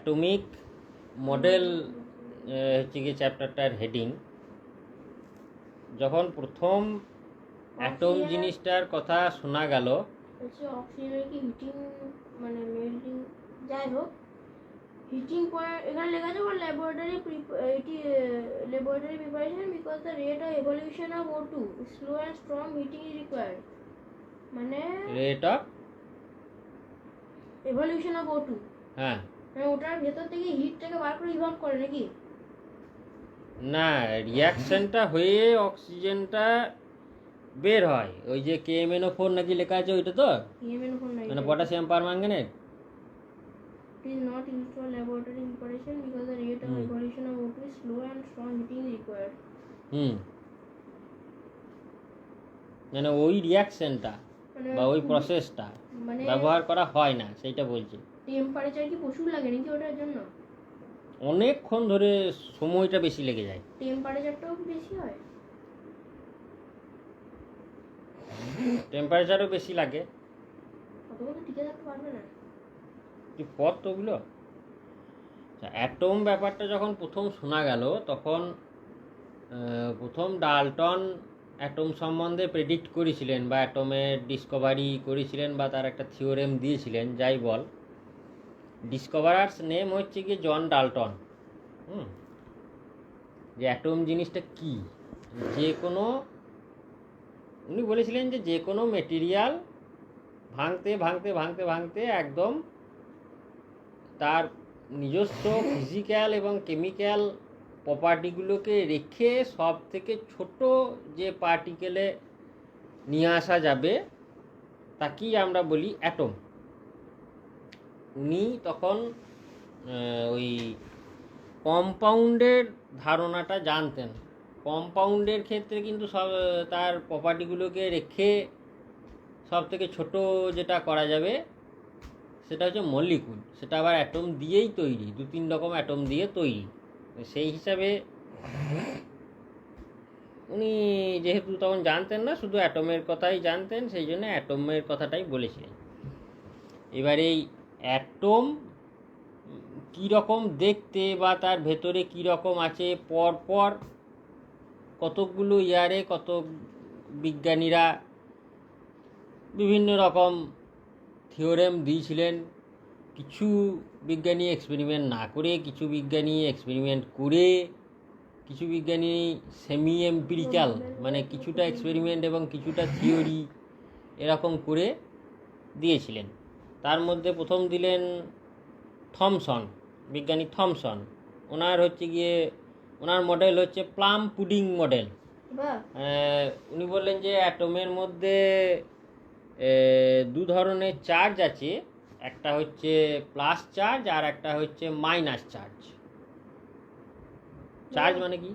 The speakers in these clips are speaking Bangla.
অ্যাটমিক মডেল হচ্ছে কি চ্যাপ্টারটার হেডিং। যখন প্রথম অ্যাটম জিনিসটার কথা শোনা গেল, অক্সিজেনের কি হিটিং মানে মেল্টিং, যাই হোক হিটিং পয়েন্ট এখানে লেখা আছে laboratory preparation because the rate of evolution of O2 slow and strong heating is required. মানে rate of evolution of O2, হ্যাঁ মানে ওটার ভেতর থেকে হিটটাকে বার করে ইভলভ করে নাকি? না, রিয়াকশনটা হয়ে অক্সিজেনটা বের হয়। ওই যে KMnO4 নাকি লেখা আছে ওইটা তো, KMnO4 মানে potassium permanganate. It is not used for laboratory preparation because the rate of evolution of O2 is slow and strong heating is required. মানে ওই রিয়াকশনটা বা ওই প্রসেসটা ব্যবহার করা হয় না, সেইটা বলছি। টেম্পারেচার কি প্রচুর লাগে নাকি ওটার জন্য? অনেকক্ষণ ধরে সময়টা বেশি লেগে যায়। টেম্পারেচারটাও বেশি হয়? টেম্পারেচারও বেশি লাগে। কতক্ষণ টিকে থাকতে পারবে না কি পথ তো ওগুলো। অ্যাটম ব্যাপারটা যখন প্রথম শোনা গেল, তখন প্রথম ডাল্টন অ্যাটম সম্বন্ধে প্রেডিক্ট করেছিলেন বা অ্যাটমের ডিসকভারি করেছিলেন বা তার একটা থিওরেম দিয়েছিলেন, যাই বল। ডিসকভারার্স নেম হচ্ছে কি জন ডাল্টন। যে অ্যাটম জিনিসটা কি, যে কোনো, উনি বলেছিলেন যে যে কোনো মেটেরিয়াল ভাঙতে ভাঙতে ভাঙতে ভাঙতে একদম তার নিজস্ব ফিজিক্যাল এবং কেমিক্যাল প্রপার্টিগুলোকে রেখে সব থেকে ছোট যে পার্টিকেলে নিয়ে আসা যাবে তাকেই আমরা বলি অ্যাটম। উনি তখন ওই কম্পাউন্ডের ধারণাটা জানতেন। কম্পাউন্ডের ক্ষেত্রে কিন্তু সব তার প্রপার্টিগুলোকে রেখে সব থেকে ছোট যেটা করা যাবে সেটা হচ্ছে মলিকুল। সেটা আবার অ্যাটম দিয়েই তৈরি, 2-3 রকম অ্যাটম দিয়ে তৈরি। সেই হিসাবে উনি যেহেতু তখন জানতেন না, শুধু অ্যাটমের কথাই জানতেন, সেই জন্য অ্যাটমের কথাটাই বলেছিলেন। এবার এই অ্যাটম কীরকম দেখতে বা তার ভেতরে কীরকম আছে, পরপর কতকগুলো ইয়ারে কত বিজ্ঞানীরা বিভিন্ন রকম থিওরেম দিয়েছিলেন। কিছু বিজ্ঞানী এক্সপেরিমেন্ট না করে, কিছু বিজ্ঞানী এক্সপেরিমেন্ট করে, কিছু বিজ্ঞানী সেমি এম্পিরিক্যাল মানে কিছুটা এক্সপেরিমেন্ট এবং কিছুটা থিওরি এরকম করে দিয়েছিলেন। তার মধ্যে প্রথম দিলেন থমসন, বিজ্ঞানী থমসন। ওনার হচ্ছে গিয়ে ওনার মডেল হচ্ছে প্লাম পুডিং মডেল। উনি বললেন যে অ্যাটমের মধ্যে 2 ধরনের চার্জ আছে, একটা হচ্ছে প্লাস চার্জ আর একটা হচ্ছে মাইনাস চার্জ। চার্জ মানে কি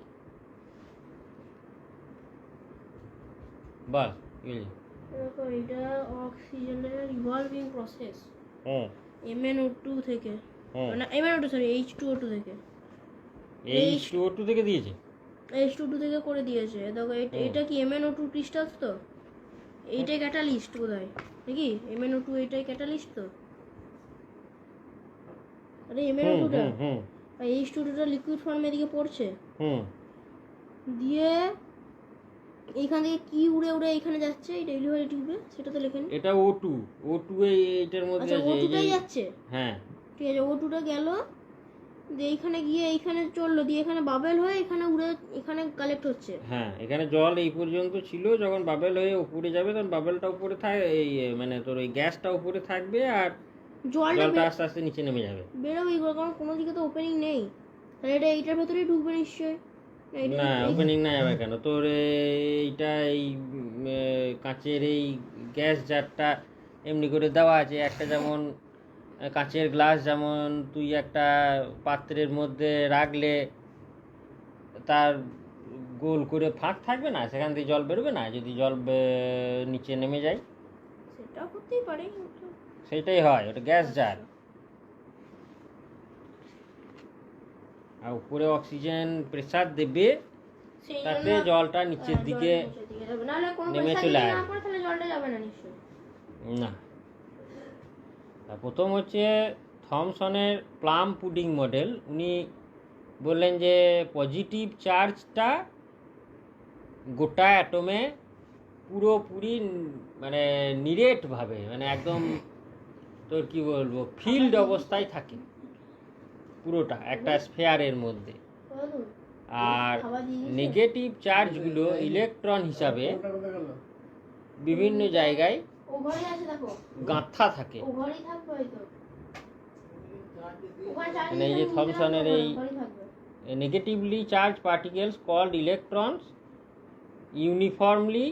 বল? দেখো, এটা অক্সিজেনের রিভলভিং প্রসেস। MnO2 থেকে, মানে MnO2 সরি H2O2 থেকে, H2O2 থেকে দিয়েছে, H2O2 থেকে করে দিয়েছে। দেখো এটা কি MnO2 ক্রিস্টালস তো, এইটাই ক্যাটালিস্ট বোধহয় নাকি? MnO2 এইটাই ক্যাটালিস্ট তো। আরে MnO2টা আর H2O2টা লিকুইড ফর্মে এদিকে পড়ছে, দিয়ে এইখান থেকে কি উড়ে উড়ে এইখানে যাচ্ছে এই ডেলিভারি টিউবে, সেটা তো লেখেন। এটা O2 এইটার মধ্যে আছে। O2টাই যাচ্ছে, হ্যাঁ ঠিক আছে। O2টা গেল, দিয়ে এইখানে গিয়ে এইখানে চললো, দিয়ে এখানে বাবেল হয়ে এখানে উড়ে এখানে কালেক্ট হচ্ছে। হ্যাঁ, এখানে জল এই পর্যন্ত ছিল, যখন বাবেল হয়ে উপরে যাবে তখন বাবেলটা উপরে থাকে, এই মানে তোর ওই গ্যাসটা উপরে থাকবে আর জলটা আস্তে আস্তে নিচে নেমে যাবে, বেরোবে। কারণ কোনো দিকে তো ওপেনিং নেই, তাহলে এটা এইটার ভেতরেই ঢুকবে নিশ্চয়ই। না, ওপেনিং না যাবে কেন? তোর এইটা এই কাঁচের এই গ্যাস জারটা এমনি করে দেওয়া আছে একটা, যেমন কাঁচের গ্লাস যেমন তুই একটা পাত্রের মধ্যে রাখলে তার গোল করে ফাঁক থাকবে না, সেখান থেকে জল বেরোবে না যদি জল নিচে নেমে যায়। সেটা হতেই পারে, সেইটাই হয়, ওটা গ্যাস জার। আর উপরে অক্সিজেন প্রেসার দেবে, তাতে জলটা নিচের দিকে নেমে চলে আসবে। না, প্রথম হচ্ছে থমসনের প্লাম পুডিং মডেল, উনি বললেন যে পজিটিভ চার্জটা গোটা অ্যাটমে পুরোপুরি মানে নিরেটভাবে, মানে একদম তোর কি বলবো, ফিল্ড অবস্থায় থাকে পুরোটা একটা স্ফেয়ারের মধ্যে। আর নেগেটিভ চার্জগুলো ইলেকট্রন হিসাবে বিভিন্ন জায়গায় গাঁথা থাকে। মানে এই যে থমসনের এই negatively charge particles called electrons uniformly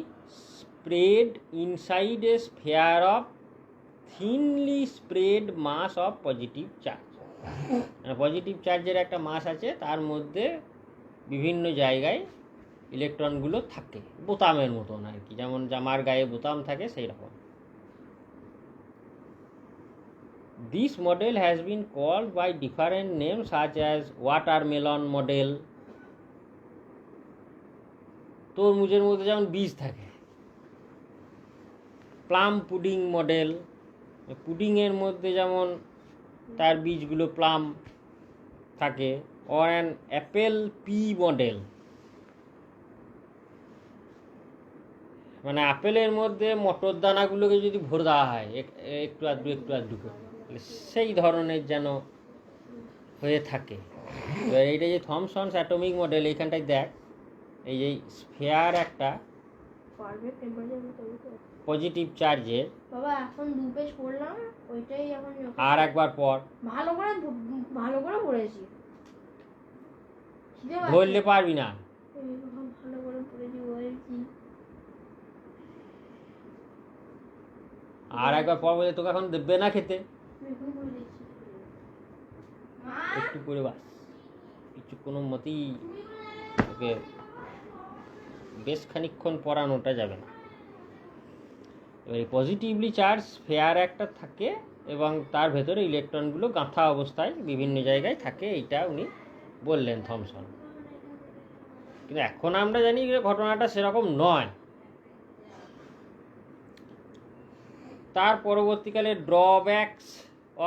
spread inside a sphere of thinly spread mass of positive charge. Positive চার্জের একটা মাস আছে, তার মধ্যে বিভিন্ন জায়গায় ইলেকট্রনগুলো থাকে, বোতামের মতন আর কি, যেমন জামার গায়ে বোতাম থাকে সেই রকম। This model has been called by different names such as watermelon model, তরমুজের মধ্যে যেমন বীজ থাকে, প্লাম পুডিং মডেল, পুডিংয়ের মধ্যে যেমন তার বীজগুলো প্লাম থাকে, or an apple pea model, মানে আপেলের মধ্যে মটর দানাগুলোকে যদি ভরে দেওয়া হয় একটু আধটু করে, সেই ধরনের যেন হয়ে থাকে। এবার এইটা যে থমসনস অ্যাটমিক মডেল, এইখানটায় দেখ, এই যে স্ফেয়ার একটা পজিটিভ চার্জের, বাবা এখন 2 পেজ পড়লাম, ওইটাই এখন আর একবার পর ভালো করে পড়েছি, ধরলে পারবি না। ভালো করে পড়েছি বলছি, আর একবার পর বলে তোকে এখন দেবে না খেতে, একটু করে বাস, কিছু কোনো মতেই ওকে বেশ খানিকক্ষণ পড়ানোটা যাবে না। এবার পজিটিভলি চার্জ স্ফেয়ার একটা থাকে এবং তার ভেতরে ইলেকট্রনগুলো গাঁথা অবস্থায় বিভিন্ন জায়গায় থাকে, এইটা উনি বললেন থমসন। কিন্তু এখন আমরা জানি যে ঘটনাটা সেরকম নয়। তার পরবর্তীকালে ড্রব্যাকস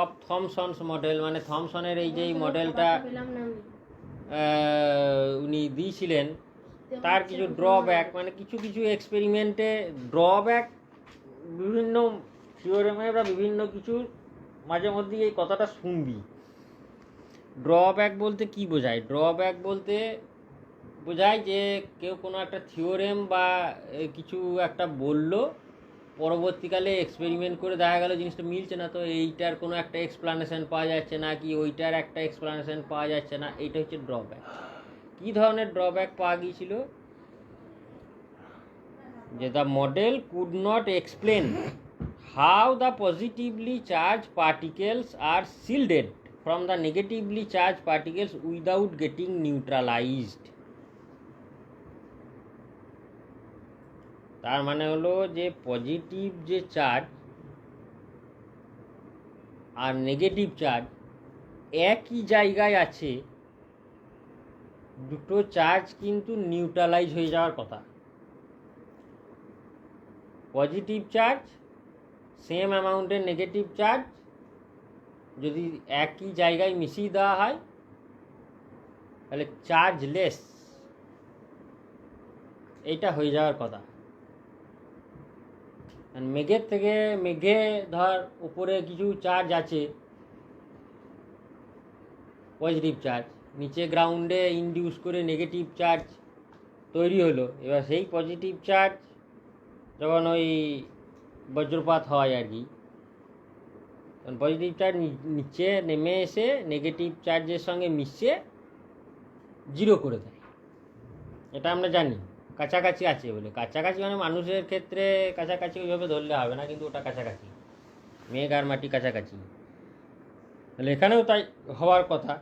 অফ থমসনস মডেল, মানে থমসনের এই যে মডেলটা উনি দিয়েছিলেন, তার কিছু ড্রব্যাক, মানে কিছু কিছু এক্সপেরিমেন্টে ড্রব্যাক, বিভিন্ন থিওরেমে বা বিভিন্ন কিছু মাঝে মধ্যে এই কথাটা শুনবি। ড্রব্যাক বলতে কি বোঝায়? ড্রব্যাক বলতে বোঝায় যে কেউ কোনো একটা থিওরেম বা কিছু একটা বললো, পরবর্তীকালে এক্সপেরিমেন্ট করে দেখা গেল জিনিসটা মিলছে না, তো এইটার কোনো একটা এক্সপ্লানেশন পাওয়া যাচ্ছে না, কি ওইটার একটা এক্সপ্লানেশন পাওয়া যাচ্ছে না, এইটা হচ্ছে ড্রব্যাক। কী ধরনের ড্রব্যাক পাওয়া গিয়েছিল? যে the model could not explain how the positively charge particles R shielded from the negatively charge particles without getting neutralised. তার মানে হলো যে পজিটিভ যে চার্জ আর নেগেটিভ চার্জ একই জায়গায় আছে, দুটো চার্জ কিন্তু নিউট্রালাইজ হয়ে যাওয়ার কথা। পজিটিভ চার্জ সেম অ্যামাউন্টের নেগেটিভ চার্জ যদি একই জায়গায় মিশিয়ে দেওয়া হয় তাহলে চার্জলেস এইটা হয়ে যাওয়ার কথা। মেঘের থেকে মেঘে ধর উপরে কিছু চার্জ আছে পজিটিভ চার্জ, নিচে গ্রাউন্ডে ইনডিউস করে নেগেটিভ চার্জ তৈরি হলো। এবার সেই পজিটিভ চার্জ যখন ওই বজ্রপাত হয় আর কি, তখন পজিটিভ চার্জ নিচে নেমে এসে নেগেটিভ চার্জের সঙ্গে মিশে জিরো করে দেয়। এটা আমরা জানি, কাছাকাছি আছে বলে। কাছাকাছি মানে মানুষের ক্ষেত্রে কাছাকাছি ওইভাবে ধরলে হবে না, কিন্তু ওটা কাছাকাছি, মেঘ আর মাটি কাছাকাছি। তাহলে এখানেও তাই হওয়ার কথা,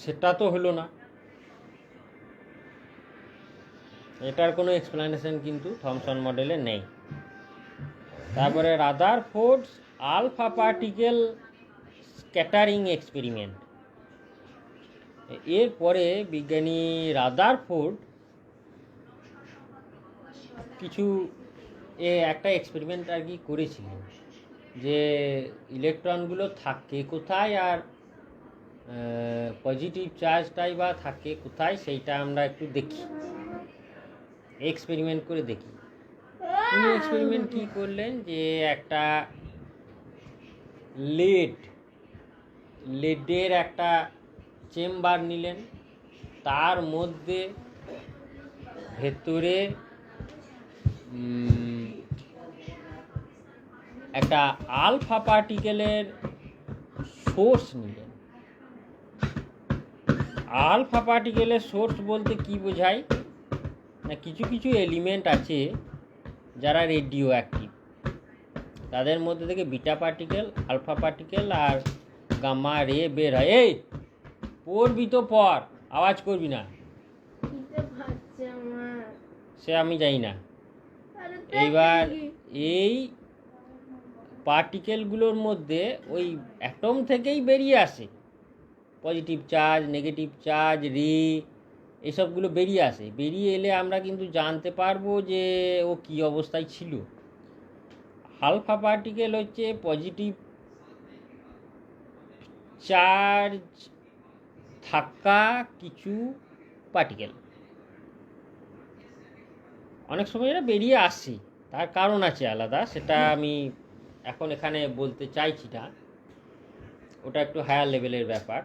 সেটা তো হলো না। এটার কোনো এক্সপ্লেনেশন কিন্তু থমসন মডেলে নেই। তারপরে রাদারফোর্ডস আলফা পার্টিকেল স্ক্যাটারিং এক্সপেরিমেন্ট। এরপরে বিজ্ঞানী রাদারফোর্ড কিছু একটা এক্সপেরিমেন্ট আর কি করেছিলেন। যে ইলেকট্রনগুলো থাকে কোথায় আর পজিটিভ চার্জটাই বা থাকে কোথায়, সেইটা আমরা একটু দেখি, এক্সপেরিমেন্ট করে দেখি। তিনি এক্সপেরিমেন্ট কী করলেন, যে একটা লেডের একটা চেম্বার নিলেন, তার মধ্যে ভেতরে একটা আলফা পার্টিকেলের সোর্স নিলেন। আলফা পার্টিকেলের সোর্স বলতে কি বোঝায় না, কিছু কিছু এলিমেন্ট আছে যারা রেডিও অ্যাক্টিভ, তাদের মধ্যে থেকে বিটা পার্টিকেল, আলফা পার্টিকেল আর গামা রে বের হয়। এই পড়বি তো পড়, আওয়াজ করবি না, সে আমি জানি না। এইবার এই পার্টিকেলগুলোর মধ্যে ওই অ্যাটম থেকেই বেরিয়ে আসে, পজিটিভ চার্জ, নেগেটিভ চার্জ, রে, এসবগুলো বেরিয়ে আসে। বেরিয়ে এলে আমরা কিন্তু জানতে পারবো যে ও কী অবস্থায় ছিল। আলফা পার্টিকেল হচ্ছে পজিটিভ চার্জ থাকা কিছু পার্টিকেল, অনেক সময় এরা বেরিয়ে আসে, তার কারণ আছে আলাদা, সেটা আমি এখন এখানে বলতে চাইছি না, ওটা একটু হায়ার লেভেলের ব্যাপার।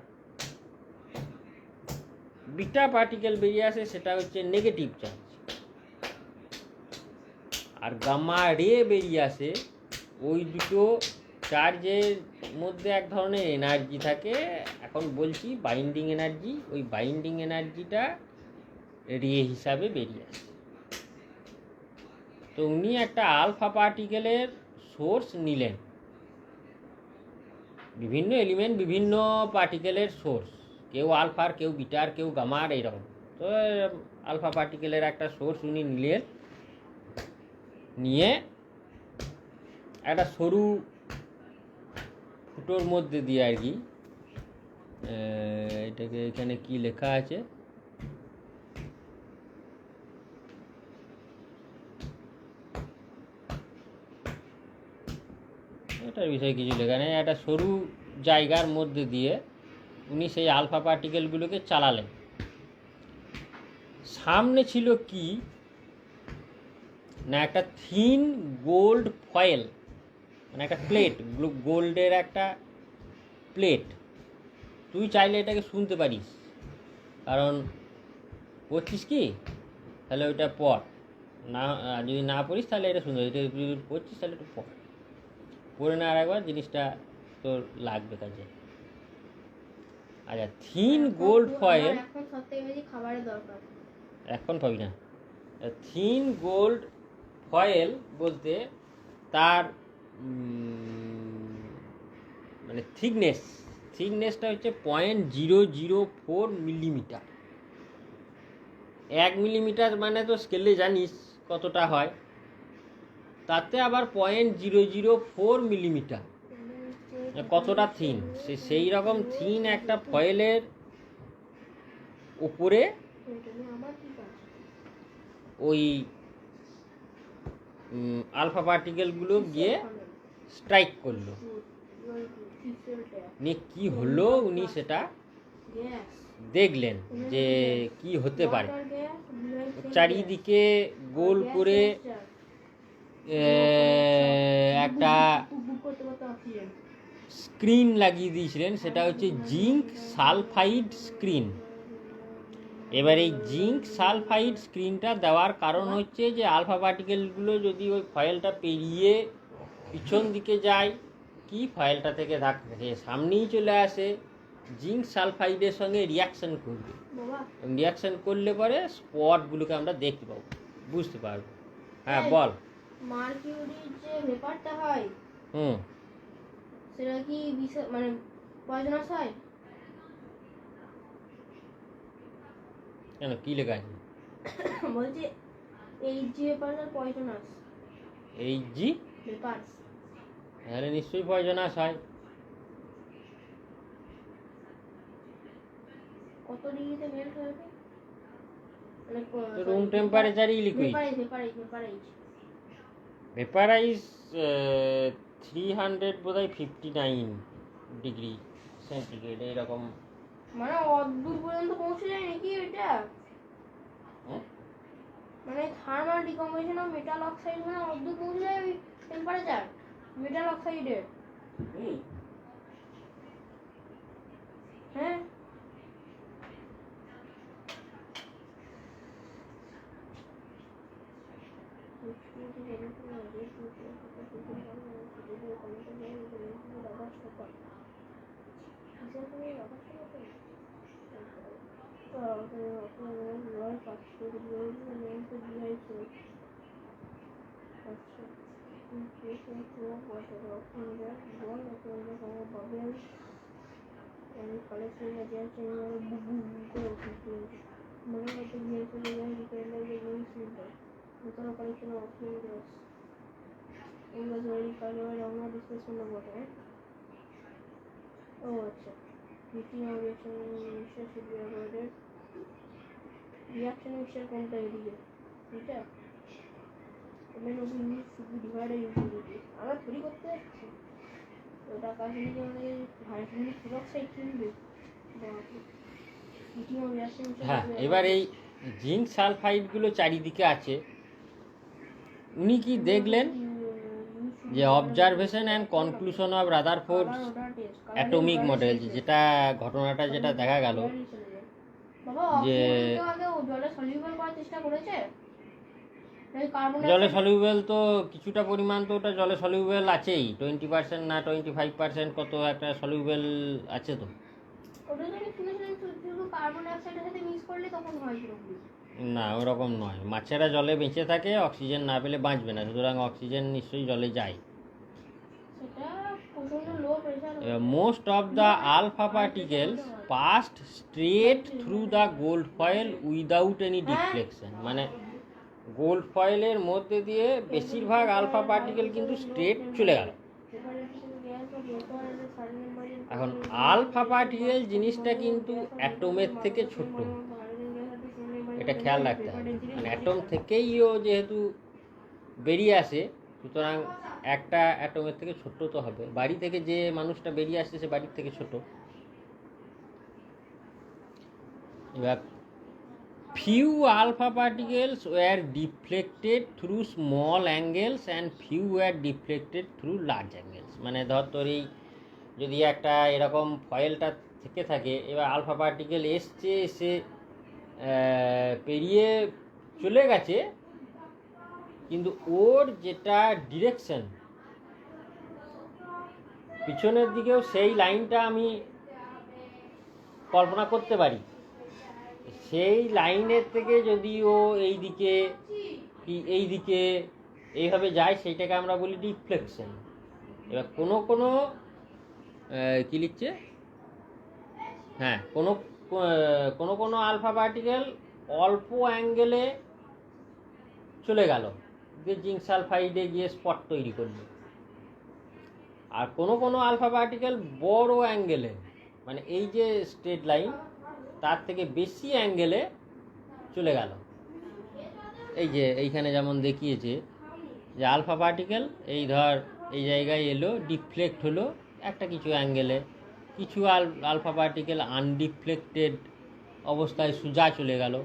বিটা পার্টিকেল বেরিয়ে আসে, সেটা হচ্ছে নেগেটিভ চার্জ, আর গামা রে বেরিয়ে আসে, ওই দুটো চার্জের মধ্যে এক ধরনের এনার্জি থাকে, এখন বলছি বাইন্ডিং এনার্জি, ওই বাইন্ডিং এনার্জিটা রে হিসাবে বেরিয়ে আসে। তো উনি একটা আলফা পার্টিকেলের সোর্স নিলেন, বিভিন্ন এলিমেন্ট বিভিন্ন পার্টিকেলের সোর্স, কেউ আলফার, কেউ বিটার, কেউ গামার, এইরকম। তো আলফা পার্টিকেলের একটা সোর্স উনি নিলেন, নিয়ে একটা সরু ফুটোর মধ্যে দিয়ে আর কি, এটাকে এখানে কি লেখা আছে, এটার বিষয়ে কিছু লেখা নেই, একটা সরু জায়গার মধ্যে দিয়ে উনি সেই আলফা পার্টিকেলগুলোকে চালালেন। সামনে ছিল কি না, একটা থিন গোল্ড ফয়েল, মানে একটা প্লেট, গোল্ডের একটা প্লেট। তুই চাইলে এটাকে শুনতে পারিস, কারণ পড়ছিস কি, তাহলে ওইটা পড়, না যদি না পড়িস তাহলে এটা শুনতে, এটা যদি পড়ছিস তাহলে একটু পড়ে না আর একবার, জিনিসটা তোর লাগবে কাজে। আচ্ছা, থিন গোল্ড ফয়েল, এখন পাবি না। থিন গোল্ড ফয়েল বলতে তার মানে থিকনেসটা হচ্ছে 0.004 মিলিমিটার। 1 মিলিমিটার মানে তো স্কেলে জানিস কতটা হয়, তাতে আবার 0.004 মিলিমিটার, কতটা থিন। সেই রকম থিন একটা ফয়েলের উপরে ওই আলফা পার্টিকেলগুলো গিয়ে স্ট্রাইক করলো, নিয়ে কী হলো উনি সেটা দেখলেন যে কি হতে পারে। চারিদিকে গোল করে একটা স্ক্রিন লাগিয়ে দিয়েছিলেন, সেটা হচ্ছে জিঙ্ক সালফাইড স্ক্রিন। এবার এই জিঙ্ক সালফাইড স্ক্রিনটা দেওয়ার কারণ হচ্ছে যে আলফা পার্টিকেলগুলো যদি ওই ফয়েলটা পেরিয়ে পিছন দিকে যায়, কি ফয়েলটা থেকে ধাক্কা সামনেই চলে আসে, জিঙ্ক সালফাইডের সঙ্গে রিয়াকশন করবে, রিয়াকশন করলে পরে স্পটগুলোকে আমরা দেখতে পাবো, বুঝতে পারবো। হ্যাঁ বল। মার্কিউরির যে ভেপারটা হয়, সেটা কি মানে পয়জনাস হয়? কেন, কি লেখা আছে? বলছি Hg vapour poisonous. Hg vapour তাহলে নিশ্চয়ই পয়জনাস হয়। কত ডিগ্রিতে মেল্ট হবে? Room টেম্পারেচারই liquid. ভেপারাইজ 300 বোধহয় 59 ডিগ্রি সেন্টিগ্রেড এইরকম। মানে অদূর পর্যন্ত পৌঁছে যায় নাকি এটা? মানে thermal decomposition of metal oxide মানে অদূর পৌঁছে যায় ওই টেম্পারেচার মেটাল অক্সাইডের? হ্যাঁ রিয়াকশন মিক্সচার কোনটা এদিকে এটা আমরা থ্রি করতে যাচ্ছি ওটা কাছে নিয়ে আমাদের হাইড্রোজেন পেরোক্সাইড কিনবে। হ্যাঁ, এবার এই জিঙ্ক সালফাইডগুলো চারিদিকে আছে। উনি কি দেখলেন যে observation and conclusion of Rutherford atomic model, যেটা ঘটনাটা যেটা দেখা গেল যে জলে সলিউবেল তো কিছুটা পরিমাণ তো ওটা জলে সলিউবেল আছেই, 20% না 25% কত একটা সলিউবেল আছে তো। না ওরকম নয়, মাছেরা জলে বেঁচে থাকে, অক্সিজেন না পেলে বাঁচবে না, সুতরাং অক্সিজেন নিশ্চয়ই জলে যায়। Most of the alpha particles past straight through the gold foil without any deflection. মানে গোল্ড ফয়েলের মধ্যে দিয়ে বেশিরভাগ আলফা পার্টিকেল কিন্তু স্ট্রেট চলে গেল। এখন আলফা পার্টিকেল জিনিসটা কিন্তু অ্যাটমের থেকে ছোট, এটা খেয়াল রাখতে হবে। মানে অ্যাটম থেকেই ও যেহেতু বেরিয়ে আসে, সুতরাং একটা অ্যাটমের থেকে ছোট তো হবে। বাড়ি থেকে যে মানুষটা বেরিয়ে আসছে সে বাড়ির থেকে ছোট। এবার few alpha particles were deflected through small angles and few were deflected through large angles। মানে ধর তোর এই যদি একটা এরকম ফয়েলটা থেকে থাকে, এবার আলফা পার্টিকেল এসছে, এসে পেরিয়ে চলে গেছে, কিন্তু ওর যেটা ডিরেকশন পিছনের দিকেও সেই লাইনটা আমি কল্পনা করতে পারি। সেই লাইনের থেকে যদি ও এই দিকে কি এই দিকে এইভাবে যায়, সেইটাকে আমরা বলি ডিফ্লেকশন। এবার কোনো কোনো কি লিখছে, হ্যাঁ কোনো কোনো কোনো আলফা পার্টিকেল অল্প অ্যাঙ্গেলে চলে গেল, দিয়ে জিঙ্ক সালফাইডে গিয়ে স্পট তৈরি করল। আর কোনো কোনো আলফা পার্টিকেল বড় অ্যাঙ্গেলে, মানে এই যে স্ট্রেট লাইন তার থেকে বেশি অ্যাঙ্গেলে চলে গেল। এই যে এইখানে যেমন দেখিয়েছে যে আলফা পার্টিকেল এই ধর এই জায়গায় এলো, ডিফ্লেক্ট হলো একটা কিছু অ্যাঙ্গেলে, কিছু আলফা পার্টিকেল আনডিফ্লেক্টেড অবস্থায় সোজা চলে গেল,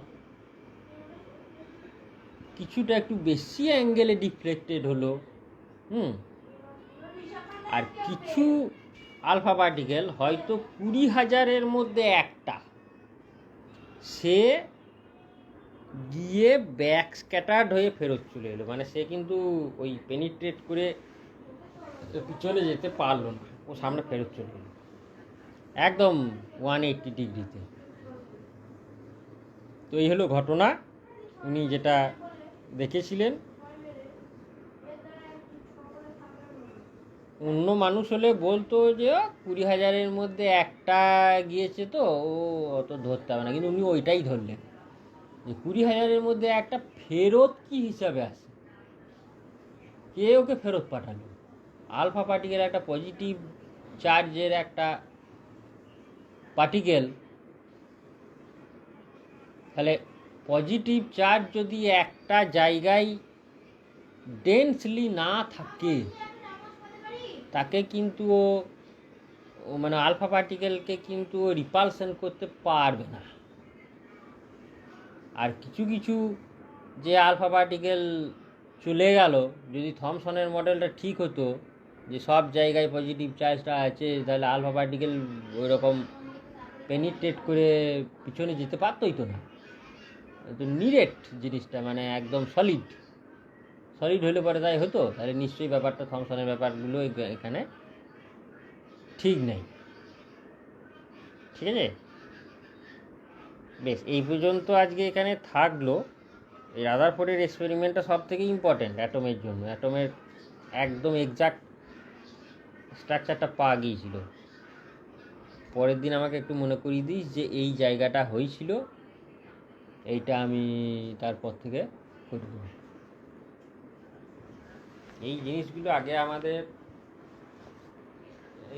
কিছুটা একটু বেশি অ্যাঙ্গেলে ডিফ্লেক্টেড হলো। আর কিছু আলফা পার্টিকেল হয়তো 20,000-এর মধ্যে একটা, সে গিয়ে ব্যাক স্ক্যাটার্ড হয়ে ফেরত চলে এলো। মানে সে কিন্তু ওই পেনিট্রেট করে পিছনে যেতে পারলো না, ও সামনে ফেরত চলে এলো একদম 180 ডিগ্রিতে। তো এই হলো ঘটনা, উনি যেটা দেখেছিলেন। অন্য মানুষ হলে বলতো যে 20,000-এর মধ্যে একটা গিয়েছে তো ও অত ধরতে হবে না, কিন্তু উনি ওইটাই ধরলেন যে 20,000-এর মধ্যে একটা ফেরত কি হিসাবে আসে, কে ওকে ফেরত পাঠালো। আলফা পার্টিকেল একটা পজিটিভ চার্জের একটা পার্টিকেল, তাহলে পজিটিভ চার্জ যদি একটা জায়গায় ডেন্সলি না থাকে, তাকে কিন্তু ও মানে আলফা পার্টিকেলকে কিন্তু ও রিপালশন করতে পারবে না। আর কিছু কিছু যে আলফা পার্টিকেল চলে গেল, যদি থমসনের মডেলটা ঠিক হতো যে সব জায়গায় পজিটিভ চার্জটা আছে, তাহলে আলফা পার্টিকেল ওই রকম পেনিট্রেট করে পিছনে যেতে পারতই তো না। তো নিরেট জিনিসটা মানে একদম সলিড হলে পরে তাই হতো, তাহলে নিশ্চয়ই ব্যাপারটা থমসনের ব্যাপারগুলো এখানে ঠিক নেই। ঠিক আছে, বেশ এই পর্যন্ত আজকে এখানে থাকলো। এই রাদারফোর্ডের এক্সপেরিমেন্টটা সব থেকে ইম্পর্ট্যান্ট অ্যাটমের জন্য। অ্যাটমের একদম এক্সাক্ট স্ট্রাকচারটা পাওয়া গিয়েছিল। পরের দিন আমাকে একটু মনে করিয়ে দিস যে এই জায়গাটা হয়েছিল, এইটা আমি তারপর থেকে করে দেব। এই জিনিসগুলো আগে আমাদের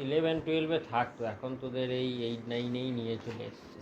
11-12 থাকতো, এখন তোদের এই 8-9 নিয়ে চলে এসছে।